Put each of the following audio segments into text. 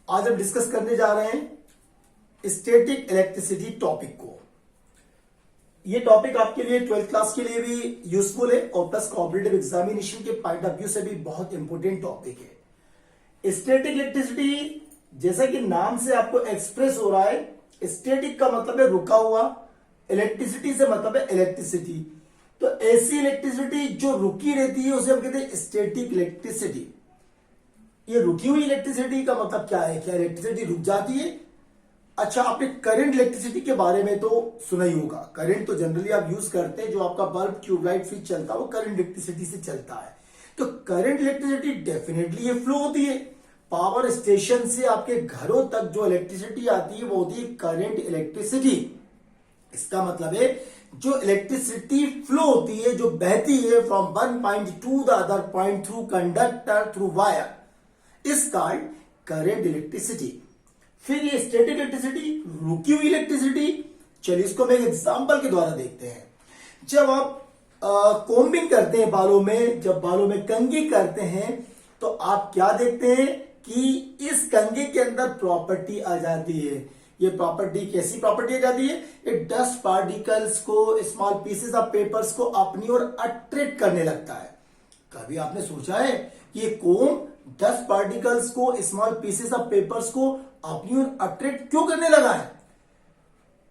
आज हम डिस्कस करने जा रहे हैं स्टैटिक इलेक्ट्रिसिटी टॉपिक को। ये टॉपिक आपके लिए 12th क्लास के लिए भी यूजफुल है और प्लस कॉम्पिटिटिव एग्जामिनेशन के पॉइंट ऑफ व्यू से भी बहुत इंपॉर्टेंट टॉपिक है। स्टैटिक इलेक्ट्रिसिटी जैसा कि नाम से आपको एक्सप्रेस हो रहा है, स्टैटिक का मतलब है रुका हुआ, इलेक्ट्रिसिटी से मतलब है इलेक्ट्रिसिटी। तो ऐसी इलेक्ट्रिसिटी जो रुकी रहती है उसे हम कहते हैं स्टैटिक इलेक्ट्रिसिटी। ये रुकी हुई इलेक्ट्रिसिटी का मतलब क्या है? क्या इलेक्ट्रिसिटी रुक जाती है? अच्छा, आपने करंट इलेक्ट्रिसिटी के बारे में तो सुना ही होगा। करंट तो जनरली आप यूज करते हैं, जो आपका बल्ब, ट्यूबलाइट, फ्रिज चलता है वो करंट इलेक्ट्रिसिटी से चलता है। तो करंट इलेक्ट्रिसिटी डेफिनेटली ये फ्लो होती है। पावर स्टेशन से आपके घरों तक जो इलेक्ट्रिसिटी आती है वो होती है करंट इलेक्ट्रिसिटी। इसका मतलब है जो इलेक्ट्रिसिटी फ्लो होती है, जो बहती है from one point two the other point through conductor, through wire, इस कॉल्ड करंट इलेक्ट्रिसिटी। फिर ये स्टैटिक इलेक्ट्रिसिटी, रुकी हुई इलेक्ट्रिसिटी। चलिए इसको मैं एक एग्जांपल के द्वारा देखते हैं। जब आप कोम्बिंग करते हैं बालों में, जब बालों में कंघी करते हैं तो आप क्या देखते हैं कि इस कंघी के अंदर प्रॉपर्टी आ जाती है। ये प्रॉपर्टी कैसी प्रॉपर्टी आ जाती है? ये डस्ट पार्टिकल्स को, स्मॉल पीसेस ऑफ पेपर्स को अपनी ओर अट्रैक्ट करने लगता है। कभी आपने सोचा है कि ये कोम डस्ट पार्टिकल्स को, स्मॉल पीसेस ऑफ पेपर्स को अपनी ओर अट्रैक्ट क्यों करने लगा है?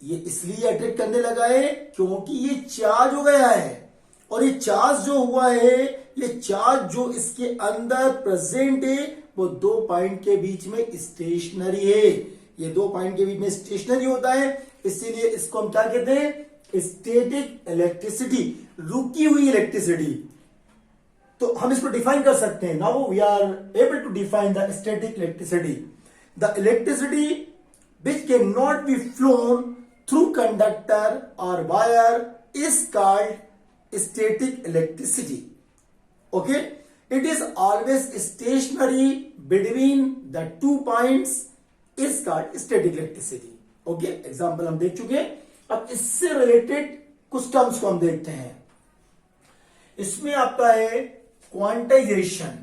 ये इसलिए अट्रैक्ट करने लगा है क्योंकि ये चार्ज हो गया है। और ये चार्ज जो हुआ है, ये चार्ज जो इसके अंदर प्रेजेंट है वो दो पॉइंट के बीच में स्टेशनरी है। ये दो पॉइंट के बीच में स्टेशनरी होता है, इसीलिए इसको हम क्या कहते हैं? स्टैटिक इलेक्ट्रिसिटी, रुकी हुई इलेक्ट्रिसिटी। तो हम इसको डिफाइन कर सकते हैं। Now we are able to define the static electricity. The electricity which cannot be flown through conductor or wire is called static electricity. Okay, it is always stationary between the two points is called static electricity. Okay, example हम देख चुके हैं। अब इससे related कुछ terms को हम देखते हैं। इसमें आपका है quantization.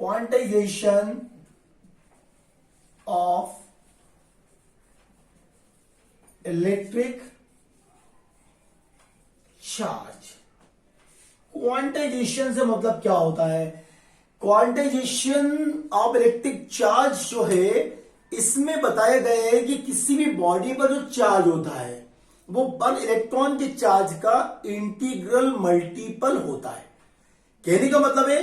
Quantization of electric charge. Quantization से मतलब क्या होता है? क्वांटाइजेशन ऑफ इलेक्ट्रिक चार्ज जो है, इसमें बताया गया है कि किसी भी बॉडी पर जो चार्ज होता है वो वन इलेक्ट्रॉन के चार्ज का इंटीग्रल मल्टीपल होता है। कहने का मतलब है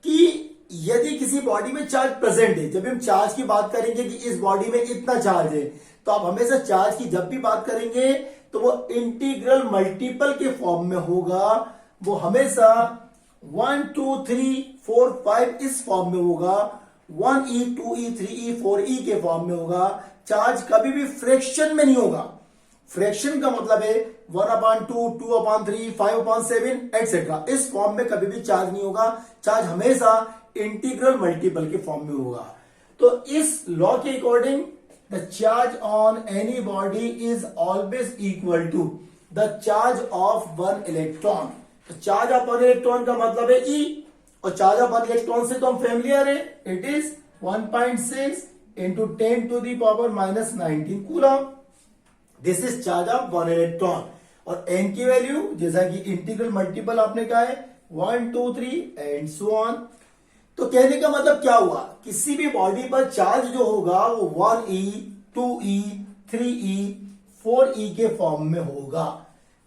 कि यदि किसी बॉडी में चार्ज प्रेजेंट है, जब हम चार्ज की बात करेंगे कि इस बॉडी में इतना चार्ज है, तो आप हमेशा चार्ज की जब भी बात करेंगे तो वो इंटीग्रल मल्टीपल के फॉर्म में होगा। वो हमेशा 1 2 3 4 5 इस फॉर्म में होगा, 1e 2e 3e 4e के फॉर्म में होगा। चार्ज कभी भी फ्रैक्शन में नहीं होगा। फ्रैक्शन का मतलब है 1/2, 2/3, 5/7 एटसेट्रा। इस फॉर्म में कभी भी चार्ज नहीं होगा। चार्ज हमेशा इंटीग्रल मल्टीपल के फॉर्म में होगा। तो इस लॉ के according the charge on any body is always equal to the charge of one electron. तो चार्ज ऑफ वन इलेक्ट्रॉन का मतलब है E, और चार्ज ऑफ वन इलेक्ट्रॉन से तो हम फेमिलियर है। It is 1.6 into 10⁻⁻19 coulomb. This is charge of one electron. और n की वैल्यू, जैसा कि इंटीग्रल मल्टीपल आपने कहा है, 1 2 3 एंड सो ऑन। तो कहने का मतलब क्या हुआ? किसी भी बॉडी पर चार्ज जो होगा वो 1e 2e 3e 4e के फॉर्म में होगा।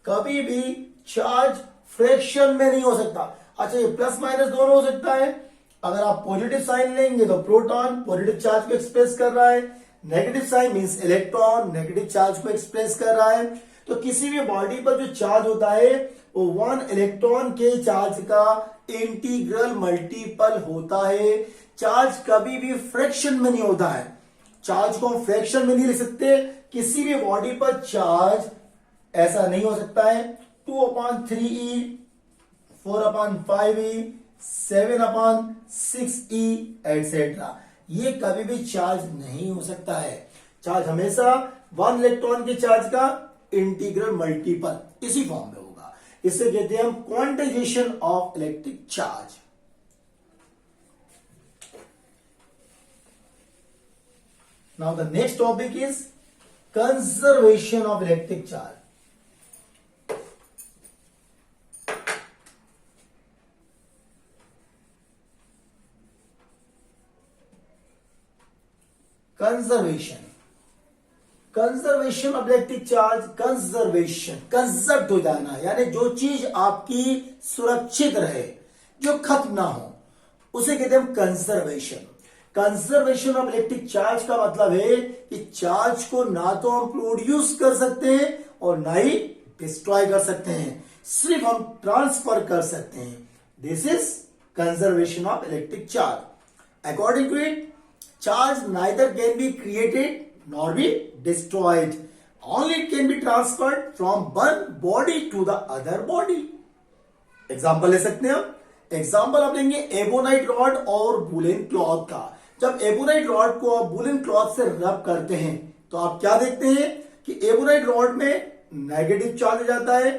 कभी भी चार्ज फ्रैक्शन में नहीं हो सकता। अच्छा, ये प्लस माइनस दोनों हो सकता है। अगर आप पॉजिटिव साइन लेंगे तो प्रोटॉन पॉजिटिव चार्ज को एक्सप्रेस कर रहा है, negative sign means electron negative charge को एक्सप्रेस कर रहा है। तो किसी भी बॉडी पर जो चार्ज होता है वो 1 इलेक्ट्रॉन के चार्ज का इंटीग्रल मल्टीपल होता है। चार्ज कभी भी फ्रैक्शन में नहीं होता है। चार्ज को हम फ्रैक्शन में नहीं लिख सकते। किसी भी बॉडी पर चार्ज ऐसा नहीं हो सकता है। 2/3e 4/5e 7/6e एटसेट्रा, ये कभी भी चार्ज नहीं हो सकता है। चार्ज हमेशा 1 इलेक्ट्रॉन के चार्ज का इंटीग्रल मल्टीपल इसी फॉर्म में होगा। इसे कहते हैं हम quantization of electric charge. Now the next topic is conservation of electric charge. Conservation of electric charge. Conserve हो जाना, यानी जो चीज आपकी सुरक्षित रहे, जो खत्म ना हो, उसे कहते हैं conservation. Conservation of electric charge का मतलब है कि चार्ज को ना तो हम प्रोड्यूस कर सकते हैं और ना ही डिस्ट्रॉय कर सकते हैं, सिर्फ हम ट्रांसफर कर सकते हैं. This is conservation of electric charge. According to it, charge neither can be created nor be destroyed. Only it can be transferred from one body to the other body. Example ले सकते हैं हम. Example आप लेंगे ebonite rod और woollen cloth का. जब ebonite rod को आप वुलन क्लॉथ से रब करते हैं तो आप क्या देखते हैं कि एबोनाइट रॉड में नेगेटिव चार्ज आ जाता है,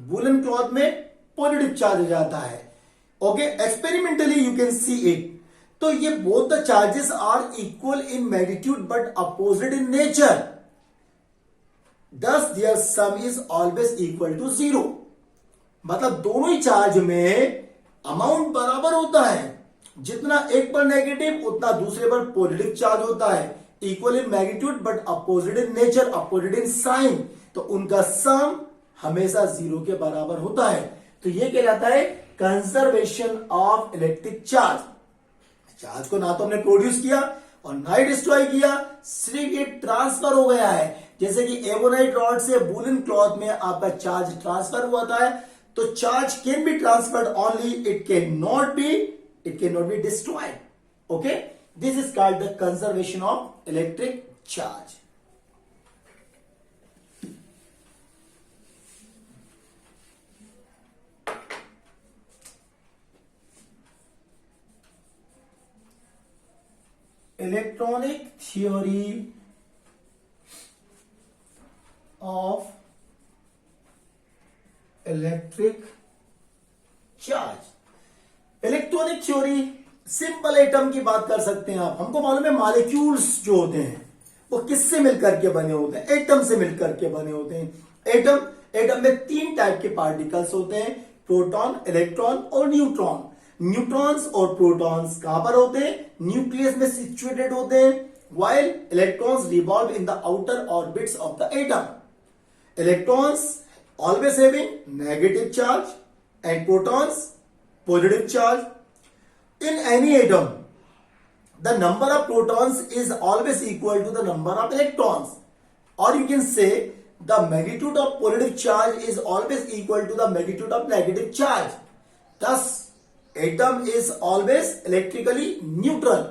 वुलन क्लॉथ में पॉजिटिव चार्ज आ जाता है. Okay, experimentally you can see it. तो ये both the charges are equal in magnitude but opposite in nature. Thus their sum is always equal to 0. मतलब दोनों ही चार्ज में अमाउंट बराबर होता है. जितना एक पर नेगेटिव उतना दूसरे पर पॉजिटिव चार्ज होता है. Equal in magnitude but opposite in nature, opposite in sign. तो उनका सम हमेशा 0 के बराबर होता है. तो यह कहलाता है conservation of electric charge. Charge को ना तो हमने प्रोड्यूस किया और ना ही डिस्ट्रॉय किया, सिर्फ ये ट्रांसफर हो गया है. जैसे कि एबोनाइट रॉड से वुलन क्लॉथ में आपका चार्ज ट्रांसफर हुआ था. तो charge can be transferred only, it can not be destroyed. Okay, this is called the conservation of electric charge. Electronic theory of electric charge. Electronic theory, simple atom की बात कर सकते हैं आप. हमको मालूम है मॉलिक्यूल्स जो होते हैं वो किससे मिलकर के बने होते हैं? एटम से मिलकर के बने होते हैं. एटम में 3 टाइप के पार्टिकल्स होते हैं, प्रोटॉन, इलेक्ट्रॉन और न्यूट्रॉन. न्यूट्रॉन्स और प्रोटॉन्स कहां पर होते हैं? न्यूक्लियस में सिचुएटेड होते हैं, while electrons revolve in the outer orbits of the atom. Electrons always having negative charge and protons positive charge. In any atom, the number of protons is always equal to the number of electrons, or you can say the magnitude of positive charge is always equal to the magnitude of negative charge. Thus, atom is always electrically neutral.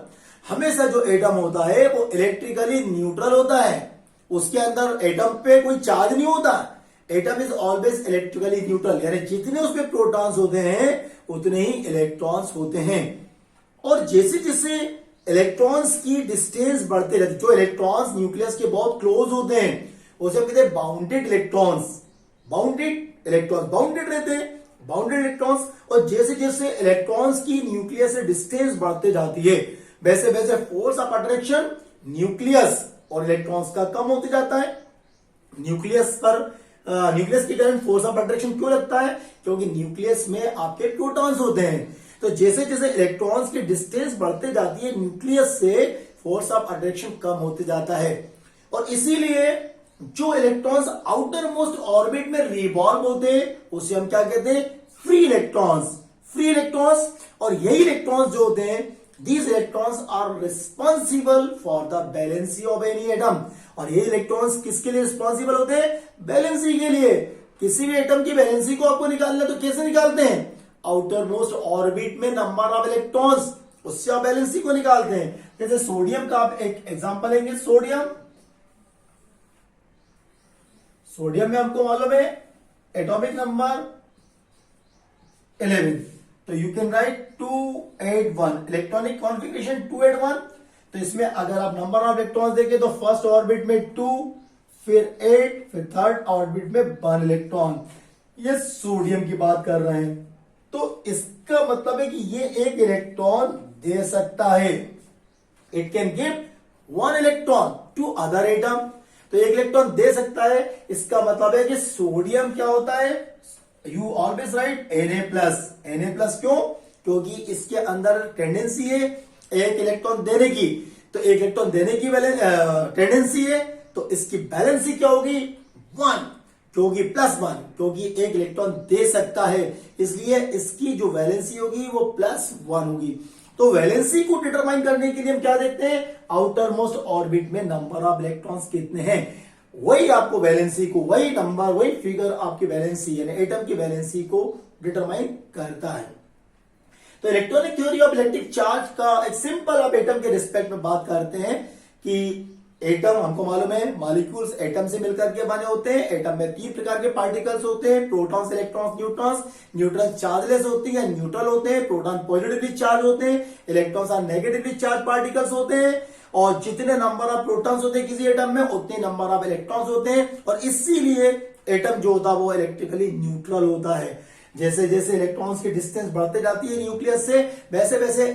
हमेशा जो atom होता है वो electrically neutral होता है. उसके अंदर atom पे कोई चार्ज नहीं होता. Atom is always electrically neutral, यानी जितने उसमें प्रोटॉन्स होते हैं उतने ही इलेक्ट्रॉन्स होते हैं. और जैसे जैसे इलेक्ट्रॉन्स की डिस्टेंस बढ़ते रहती, जो इलेक्ट्रॉन्स न्यूक्लियस के बहुत क्लोज होते हैं उसे कहते हैं बाउंडेड इलेक्ट्रॉन्स. बाउंडेड रहते हैं, बाउंडेड इलेक्ट्रॉन्स. और जैसे जैसे इलेक्ट्रॉन्स की न्यूक्लियस से डिस्टेंस बढ़ते जाती है वैसे वैसे फोर्स ऑफ अट्रैक्शन न्यूक्लियस और इलेक्ट्रॉन्स का कम होते जाता है. न्यूक्लियस के कारण फोर्स ऑफ अट्रैक्शन क्यों लगता है? क्योंकि न्यूक्लियस में आपके प्रोटॉन्स होते हैं. तो जैसे जैसे इलेक्ट्रॉन्स की डिस्टेंस बढ़ते जाती है न्यूक्लियस से फोर्स ऑफ अट्रैक्शन कम होते जाता है. और इसीलिए जो इलेक्ट्रॉन्स आउटर मोस्ट ऑर्बिट में रिवॉल्व होते हैं उसे हम क्या कहते हैं? Free electrons. और यही इलेक्ट्रॉन्स जो होते हैं, these electrons are responsible for the valency of any atom. और ये इलेक्ट्रॉन्स किसके लिए रिस्पॉन्सिबल होते हैं? बैलेंसी के लिए. किसी भी एटम की बैलेंसी को आपको निकालना तो कैसे निकालते हैं? आउटर मोस्ट ऑर्बिट में नंबर ऑफ इलेक्ट्रॉन्स, उससे आप बैलेंसी को निकालते हैं. जैसे सोडियम का आप एक एग्जांपल लेंगे. सोडियम में हमको मालूम है एटॉमिक नंबर 11. तो you can write 281, electronic configuration 281. तो इसमें अगर आप नंबर ऑफ इलेक्ट्रॉन्स देखें तो फर्स्ट ऑर्बिट में 2, फिर 8, फिर थर्ड ऑर्बिट में 1 इलेक्ट्रॉन. ये सोडियम की बात कर रहे हैं. तो इसका मतलब है कि ये एक इलेक्ट्रॉन दे सकता है. It can give 1 electron to other atom, तो एक इलेक्ट्रॉन दे सकता है। इसका मतलब है कि सोडियम क्या होता है, यू ऑलवेज राइट Na+। क्यों? क्योंकि इसके अंदर टेंडेंसी है एक इलेक्ट्रॉन देने की, तो एक इलेक्ट्रॉन देने की टेंडेंसी है, तो इसकी बैलेंसी क्या होगी 1, क्योंकि +1, क्योंकि एक इलेक्ट्रॉन दे सकता है, इसलिए इसकी जो वैलेंसी होगी वो +1 होगी। तो वैलेंसी को डिटरमाइन करने के लिए हम क्या देखते हैं, आउटर मोस्ट ऑर्बिट में नंबर ऑफ इलेक्ट्रॉन्स कितने हैं, वही आपको वैलेंसी को, वही नंबर, वही फिगर आपकी वैलेंसी यानी एटम की वैलेंसी को डिटरमाइन करता है। तो electronic theory of electric charge का एक सिंपल आप एटम के रिस्पेक्ट में बात करते हैं कि एटम हमको मालूम है मॉलिक्यूल्स एटम से मिलकर के बने होते हैं। एटम में 3 प्रकार के पार्टिकल्स होते हैं, protons, electrons, neutrons. Neutron chargeless होती है, न्यूट्रल होते हैं, प्रोटॉन पॉजिटिवली चार्ज होते हैं, electrons are negatively charge particles होते हैं। और जितने नंबर ऑफ प्रोटॉन्स होते हैं किसी एटम में, उतने नंबर ऑफ इलेक्ट्रॉन्स होते हैं, और इसीलिए एटम जो होता है वो इलेक्ट्रिकली न्यूट्रल होता है। जैसे जैसे इलेक्ट्रॉन्स की डिस्टेंस बढ़ते जाती है न्यूक्लियस से, वैसे वैसे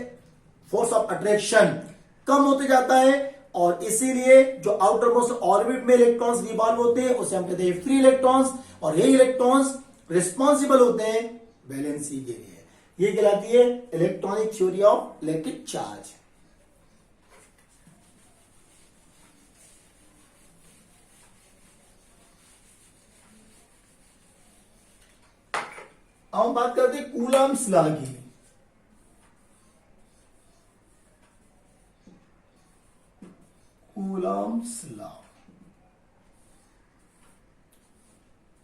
फोर्स ऑफ अट्रैक्शन कम होते जाता है, और इसीलिए जो आउटर मोस्ट ऑर्बिट में इलेक्ट्रॉन्स रिवॉल्व होते हैं उसे हम कहते हैं फ्री इलेक्ट्रॉन्स, और ये इलेक्ट्रॉन्स रिस्पॉन्सिबल होते हैं वैलेंसी के लिए। ये कहलाती है electronic theory of electric charge. अब हम बात करते हैं कूलम्ब्स लॉ की। कूलम्ब्स लॉ,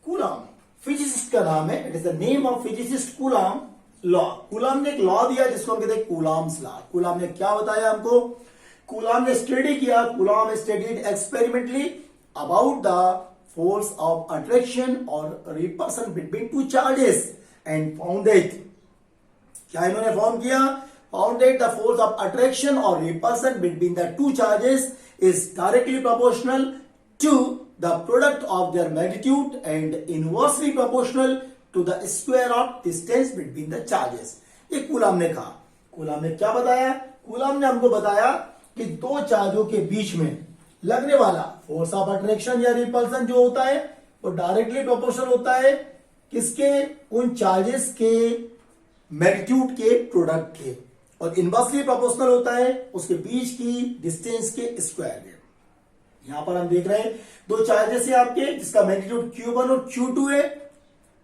कूलम फिजिसिस्ट का नाम है, it is the name of physicist coulomb law. Coulomb ने एक लॉ दिया जिसको हम कहते हैं कूलम्स लॉ। कूलम ने क्या बताया हमको, कूलम ने स्टडी किया, Coulomb studied experimentally about the force of attraction और repulsion between two charges and found that, क्या इन्होंने फाउंड किया, found that the force of attraction और repulsion between the two charges is directly proportional to the product of their magnitude and inversely proportional to the square of distance between the charges। ये coulomb ने कहा। Coulomb ने क्या बताया, coulomb ने हमको बताया कि दो चार्जों के बीच में लगने वाला फोर्स ऑफ अट्रैक्शन या रिपल्सन जो होता है वो डायरेक्टली प्रोपोर्शनल होता है किसके, उन चार्जेस के मैग्नीट्यूड के प्रोडक्ट के, और इनवर्सली प्रोपोर्शनल होता है उसके बीच की डिस्टेंस के स्क्वायर के। यहां पर हम देख रहे हैं दो चार्जेस है आपके जिसका मैग्नीट्यूड Q1 और Q2 है।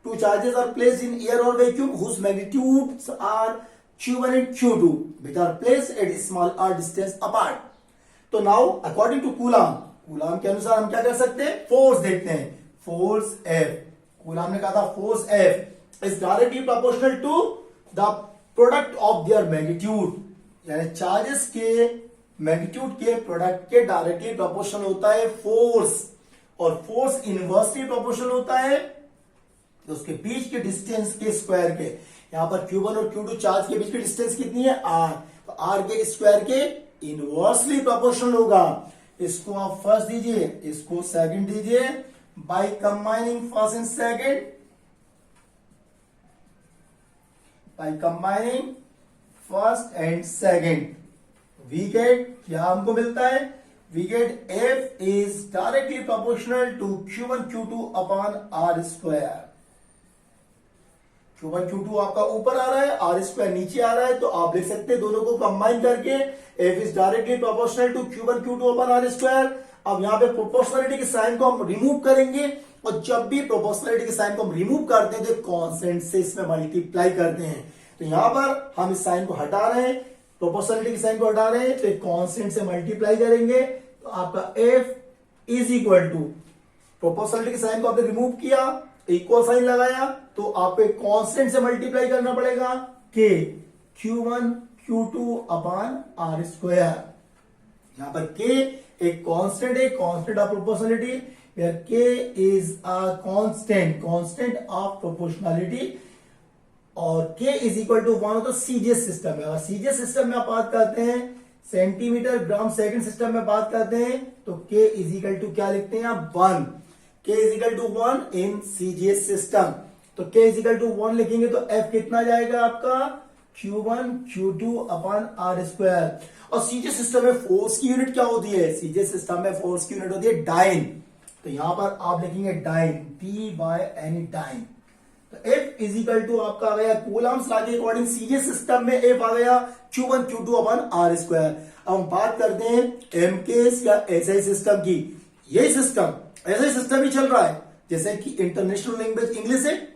Two charges are placed in air और vacuum whose magnitudes are Q1 and Q2 which are placed at small r distance apart. तो now according to Coulomb, Coulomb के अनुसार हम क्या कर सकते हैं, फोर्स देखते हैं, फोर्स F। कूलम ने कहा था force F is directly proportional to the product of their magnitude, यानी चार्जेस के मैग्नीट्यूड के प्रोडक्ट के डायरेक्टली प्रोपोर्शनल होता है फोर्स, और फोर्स इनवर्सली प्रोपोर्शनल होता है तो उसके बीच के डिस्टेंस के स्क्वायर के। यहां पर Q1 और Q2 चार्ज के बीच की डिस्टेंस कितनी है r, तो r के स्क्वायर के इनवर्सली प्रोपोर्शनल होगा। इसको आप फर्स्ट दीजिए, इसको सेकंड दीजिए, by combining first and second, by combining first and second we get क्या हमको मिलता है, we get F is directly proportional to Q1 Q2 upon R square। Q1 Q2 आपका ऊपर आ रहा है, R स्क्वायर नीचे आ रहा है, तो आप लिख सकते हैं दोनों को कंबाइन करके F is directly proportional to Q1 Q2 upon R square। अब यहाँ पे प्रोपोर्शनलिटी के साइन को हम रिमूव करेंगे, और जब भी प्रोपोर्शनलिटी के साइन को हम रिमूव करते हैं तो कांस्टेंट से इसमें मल्टीप्लाई करते हैं। तो यहां पर हम इस साइन को हटा रहे हैं, प्रोपोर्शनलिटी के साइन को हटा रहे हैं, तो एक कांस्टेंट से मल्टीप्लाई करेंगे, तो आपका F is equal to, proportionality के साइन को आपने रिमूव किया, इक्वल साइन लगाया, तो आपको एक कांस्टेंट से मल्टीप्लाई करना पड़ेगा K, Q1 Q2 upon R square. यहां पर K एक कांस्टेंट है, constant of proportionality, where K is a constant of proportionality, और K इज इक्वल टू 1 तो सीजीएस सिस्टम है। और सीजीएस सिस्टम में आप बात करते हैं सेंटीमीटर ग्राम सेकंड सिस्टम में बात करते हैं, तो K इज इक्वल टू क्या लिखते हैं आप 1, K is equal to 1 in CGS system. तो K इज इक्वल टू 1 लिखेंगे तो F कितना जाएगा आपका Q1 Q2 upon r square. और सीजे सिस्टम में फोर्स की यूनिट क्या होती है? सीजे सिस्टम में फोर्स की यूनिट होती है डाइन। तो यहां पर आप लिखेंगे dyne, T by any dyne. तो एफ इज इक्वल टू आपका आ गया कूलम्स लॉ के अकॉर्डिंग सीजे सिस्टम में एफ आ गया Q1 Q2 upon r square. अब हम बात करते हैं एमकेएस या एसआई सिस्टम की। यही सिस्टम एसआई सिस्टम ही चल रहा है, जैसे कि इंटरनेशनल लैंग्वेज इंग्लिश है,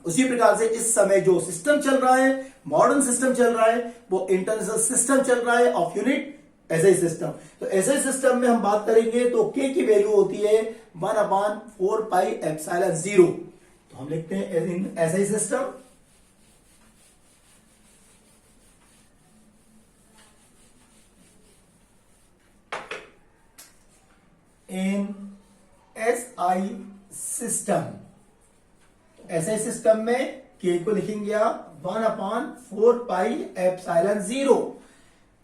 उसी प्रकार से इस समय जो सिस्टम चल रहा है, मॉडर्न सिस्टम चल रहा है, वो इंटरनेशनल सिस्टम चल रहा है ऑफ यूनिट एसआई सिस्टम। तो एसआई सिस्टम में हम बात करेंगे तो के की वैल्यू होती है 1/4πε0। तो हम लिखते हैं SI system in SI system. SI system में के को लिखेंगे आप 1/4πε0।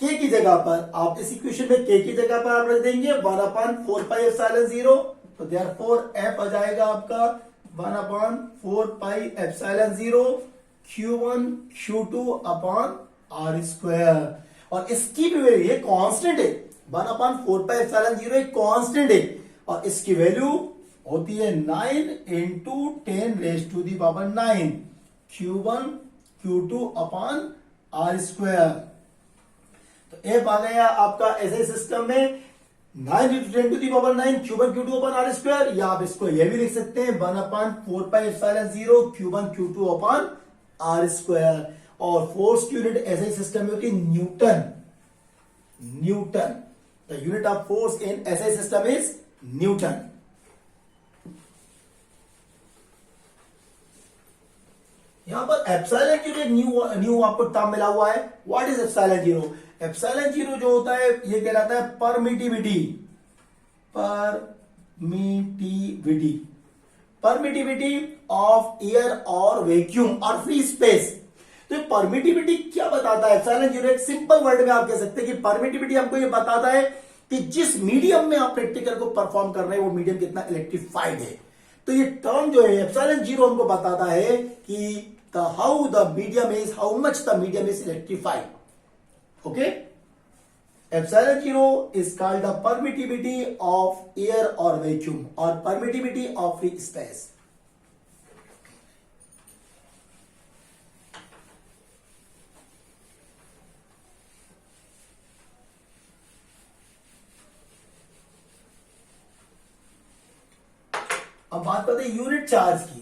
के की जगह पर आप इस इक्वेशन में के की जगह पर आप रख देंगे 1/4πε0। तो देयरफॉर एफ आ जाएगा आपका 1/4πε0 Q1 Q2 upon r square. और इसकी भी वैल्यू ये कांस्टेंट है, 1/4πε0 एक कांस्टेंट है, और इसकी वैल्यू होती है 9 into 10⁻⁹ Q1 Q2 upon r square. तो एफ आ गया आपका ऐसे सिस्टम में 9 into 10⁹ Q1 Q2 upon r square, या आप इसको यह भी लिख सकते हैं 1/4πε0 Q1 Q2 upon r square. और फोर्स की यूनिट ऐसे सिस्टम में होती है newton. Newton, the unit of force in SI system is newton. यहां पर एप्सिलॉन जीरो एक न्यू आपको टर्म मिला हुआ है। What is epsilon zero? Epsilon zero जो होता है ये कहलाता है परमिटिविटी। परमिटिविटी ऑफ एयर और वैक्यूम और फ्री स्पेस। तो परमिटिविटी क्या बताता है? एप्सिलॉन जीरो एक सिंपल वर्ड में आप कह सकते हैं कि परमिटिविटी हमको ये बताता है कि जिस मीडियम में आप प्रैक्टिकल को परफॉर्म कर रहे हैं वो मीडियम कितना इलेक्ट्रिफाइड है। तो ये टर्म जो है एप्सिलॉन जीरो हमको बताता है कि how much the medium is electrified. Okay, epsilon zero is called the permittivity of air और वैक्यूम और परमिटिविटी ऑफ फ्री स्पेस। अब बात करते हैं यूनिट चार्ज की।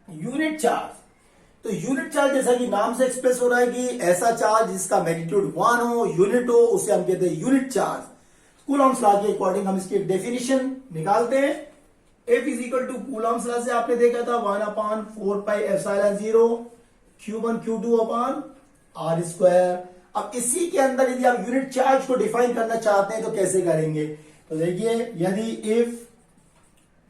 यूनिट चार्ज, तो यूनिट चार्ज जैसा कि नाम से एक्सप्रेस हो रहा है कि ऐसा चार्ज जिसका मैग्नीट्यूड 1 हो, यूनिट हो, उसे हम कहते हैं यूनिट चार्ज। कूलॉम्स लॉ के अकॉर्डिंग हम इसकी डेफिनेशन निकालते हैं। F is equal to Coulomb's law से आपने देखा था 1/4πε0 Q1 Q2 upon r square. अब इसी के अंदर यदि आप यूनिट चार्ज को डिफाइन करना चाहते हैं तो कैसे करेंगे? तो देखिए, यदि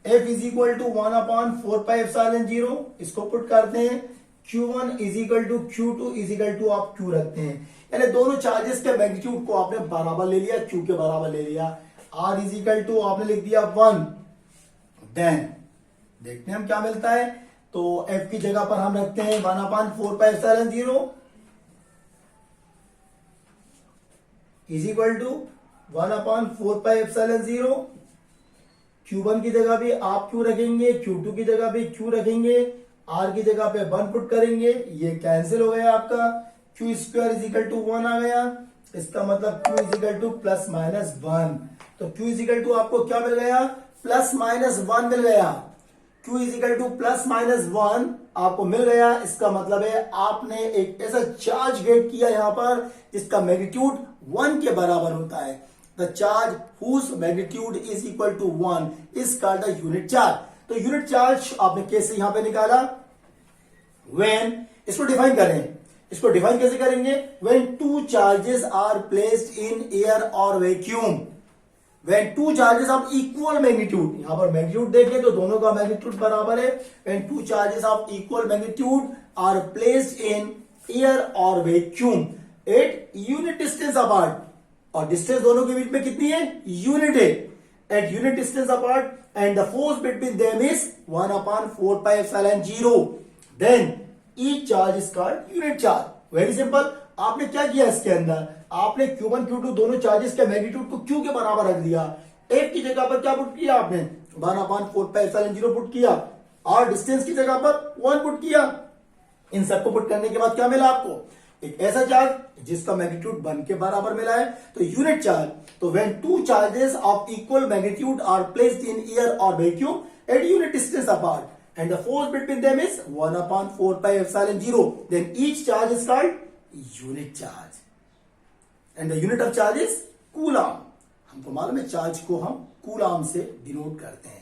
F इज इक्वल टू 1/4πε0 इसको पुट करते हैं, Q1 is equal to Q2 is equal to आप Q रखते हैं, यानी दोनों चार्जेस के मैग्नीट्यूड को आपने बराबर ले लिया, Q के बराबर ले लिया। R इज इक्वल टू आपने लिख दिया 1। देन देखते हैं हम क्या मिलता है। तो F की जगह पर हम रखते हैं 1/4πε0 इज इक्वल टू 1/4πε0। Q1 की जगह भी आप Q रखेंगे, Q2 की जगह भी Q रखेंगे, R की जगह पे 1 पुट करेंगे, ये कैंसिल हो गया आपका। Q square is equal to 1 आ गया, इसका मतलब Q is equal to plus minus 1। तो Q इज इक्वल टू आपको क्या मिल गया? प्लस माइनस 1 मिल गया। Q is equal to plus minus 1 आपको मिल गया। इसका मतलब है आपने एक ऐसा चार्ज गेट किया यहां पर जिसका मैग्नीट्यूड 1 के बराबर होता है। The charge whose magnitude is equal to 1 is called the unit charge. तो यूनिट चार्ज आपने कैसे यहां पे निकाला? व्हेन, इसको डिफाइन करें। इसको डिफाइन कैसे करेंगे? When two charges are placed in air और vacuum, when two charges of equal magnitude, यहां पर मैग्नीट्यूड देखें तो दोनों का मैग्नीट्यूड बराबर है। When two charges of equal magnitude are placed in air और vacuum at unit distance apart, और डिस्टेंस दोनों के बीच में कितनी है? यूनिट है। At unit distance apart and the force between them is 1/4πε0। Then each charge is called unit charge. Very simple. आपने क्या किया इसके अंदर, आपने Q1 Q2 दोनों चार्जेस के मैग्नीट्यूड को Q के बराबर रख दिया। F की जगह पर क्या पुट किया आपने, 1/4πε0 पुट किया, और डिस्टेंस की जगह पर 1 पुट किया। इन सबको पुट करने के बाद क्या मिला आपको, एक ऐसा चार्ज जिसका मैग्नीट्यूड 1 के बराबर मिला है, तो यूनिट चार्ज। तो when two charges of equal magnitude are placed in air और vacuum at unit distance apart and the force between them is 1/4πε0, then each charge is called unit charge and the unit of charge is coulomb. हमको मालूम है charge को हम coulomb से denote करते हैं।